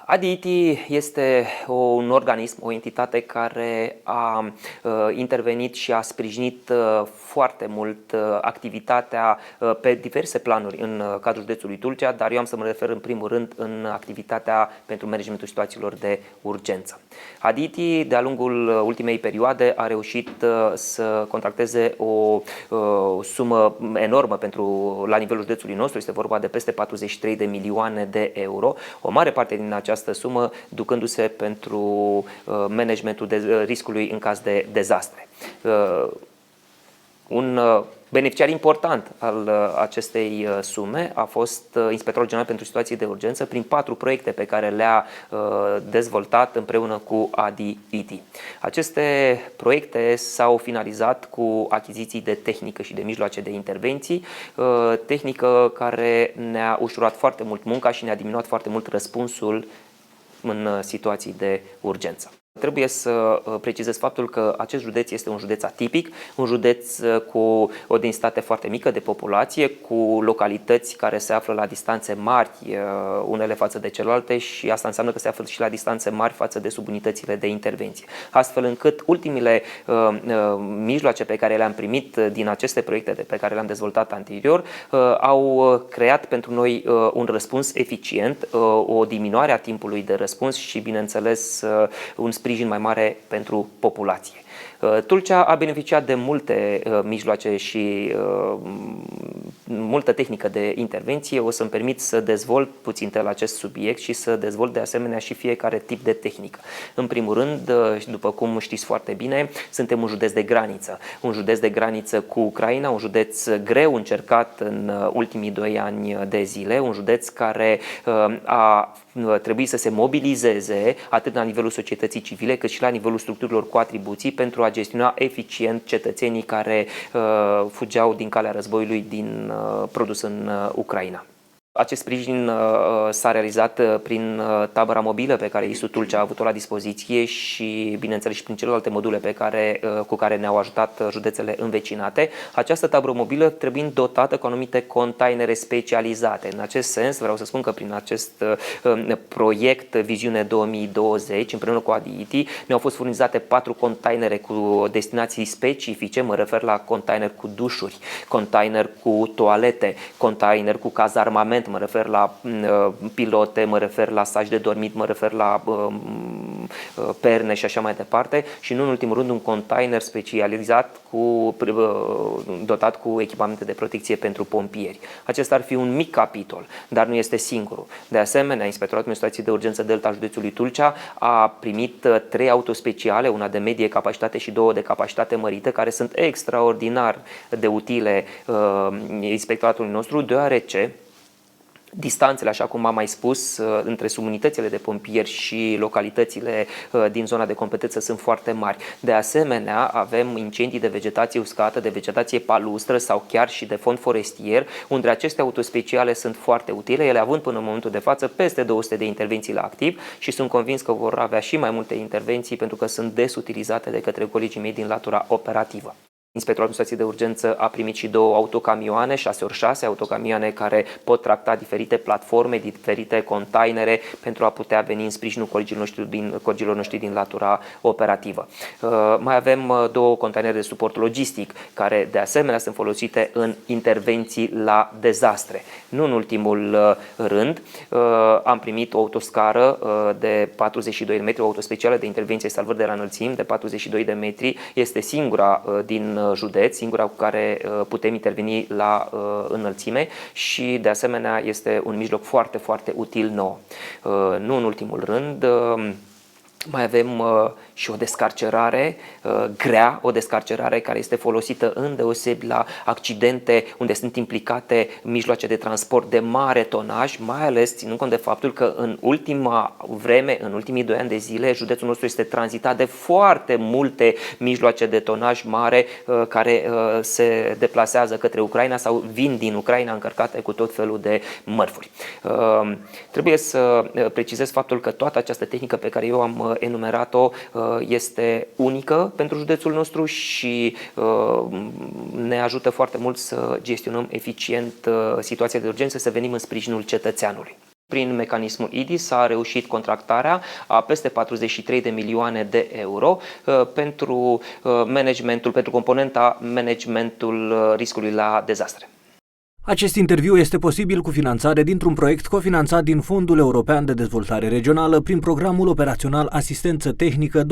ADITI este un organism, o entitate care a intervenit și a sprijinit foarte mult activitatea pe diverse planuri în cadrul județului Tulcea, dar eu am să mă refer în primul rând în activitatea pentru managementul situațiilor de urgență. ADITI, de-a lungul ultimei perioade, a reușit să contracteze o sumă enormă la nivelul județului nostru, este vorba de peste 43 de milioane de euro, o mare parte din această sumă ducându-se pentru managementul riscului în caz de dezastre. Un beneficiar important al acestei sume a fost Inspectorul General pentru Situații de Urgență prin 4 proiecte pe care le-a dezvoltat împreună cu ADITI. Aceste proiecte s-au finalizat cu achiziții de tehnică și de mijloace de intervenții, tehnică care ne-a ușurat foarte mult munca și ne-a diminuat foarte mult răspunsul în situații de urgență. Trebuie să precizez faptul că acest județ este un județ atipic, un județ cu o densitate foarte mică de populație, cu localități care se află la distanțe mari unele față de celelalte și asta înseamnă că se află și la distanțe mari față de subunitățile de intervenție. Astfel încât ultimile mijloace pe care le-am primit din aceste proiecte pe care le-am dezvoltat anterior au creat pentru noi un răspuns eficient, o diminuare a timpului de răspuns și, bineînțeles, un sprijin mai mare pentru populație. Tulcea a beneficiat de multe mijloace și multă tehnică de intervenție. O să-mi permit să dezvolt puțin la acest subiect și să dezvolt de asemenea și fiecare tip de tehnică. În primul rând, după cum știți foarte bine, suntem un județ de graniță. Un județ de graniță cu Ucraina, un județ greu încercat în ultimii 2 ani de zile, un județ care a trebuit să se mobilizeze atât la nivelul societății civile cât și la nivelul structurilor cu atribuții pentru a gestiona eficient cetățenii care fugeau din calea războiului produs în Ucraina. Acest sprijin s-a realizat prin tabăra mobilă pe care ISU Tulcea a avut-o la dispoziție și, bineînțeles, și prin celelalte module cu care ne-au ajutat județele învecinate. Această tabără mobilă trebuind dotată cu anumite containere specializate. În acest sens, vreau să spun că prin acest proiect Viziune 2020, împreună cu ADITI, ne-au fost furnizate 4 containere cu destinații specifice. Mă refer la container cu dușuri, container cu toalete, container cu cazarmament, mă refer la pilote, mă refer la saci de dormit, mă refer la perne și așa mai departe și, nu în ultimul rând, un container specializat dotat cu echipamente de protecție pentru pompieri. Acesta ar fi un mic capitol, dar nu este singurul. De asemenea, Inspectoratul de Situații de Urgență Delta județului Tulcea a primit 3 autospeciale, una de medie capacitate și 2 de capacitate mărită, care sunt extraordinar de utile inspectoratului nostru, deoarece distanțele, așa cum am mai spus, între subunitățile de pompieri și localitățile din zona de competență sunt foarte mari. De asemenea, avem incendii de vegetație uscată, de vegetație palustră sau chiar și de fond forestier, unde aceste autospeciale sunt foarte utile, ele având până în momentul de față peste 200 de intervenții la activ și sunt convins că vor avea și mai multe intervenții pentru că sunt des utilizate de către colegii mei din latura operativă. Inspectoratul de Situații de Urgență a primit și 2 autocamioane, 6x6, autocamioane care pot tracta diferite platforme, diferite containere pentru a putea veni în sprijinul colegilor noștri din latura operativă. Mai avem 2 containere de suport logistic care de asemenea sunt folosite în intervenții la dezastre. Nu în ultimul rând, am primit o autoscară de 42 de metri, o autospecială de intervenție salvări de la înălțimi de 42 de metri. Este singura din județ, singura cu care putem interveni la înălțime și, de asemenea, este un mijloc foarte, foarte util nou. Nu în ultimul rând, mai avem și o descarcerare grea, o descarcerare care este folosită îndeosebi la accidente unde sunt implicate mijloace de transport de mare tonaj, mai ales ținând cont de faptul că în ultima vreme, în ultimii 2 ani de zile, județul nostru este tranzitat de foarte multe mijloace de tonaj mare care se deplasează către Ucraina sau vin din Ucraina încărcate cu tot felul de mărfuri. Trebuie să precizez faptul că toată această tehnică pe care eu am enumerat-o este unică pentru județul nostru și ne ajută foarte mult să gestionăm eficient situația de urgență, să venim în sprijinul cetățeanului. prin mecanismul IDI s-a reușit contractarea a peste 43 de milioane de euro pentru pentru componenta managementul riscului la dezastre. Acest interviu este posibil cu finanțare dintr-un proiect cofinanțat din Fondul European de Dezvoltare Regională prin Programul Operațional Asistență Tehnică 2014-2020.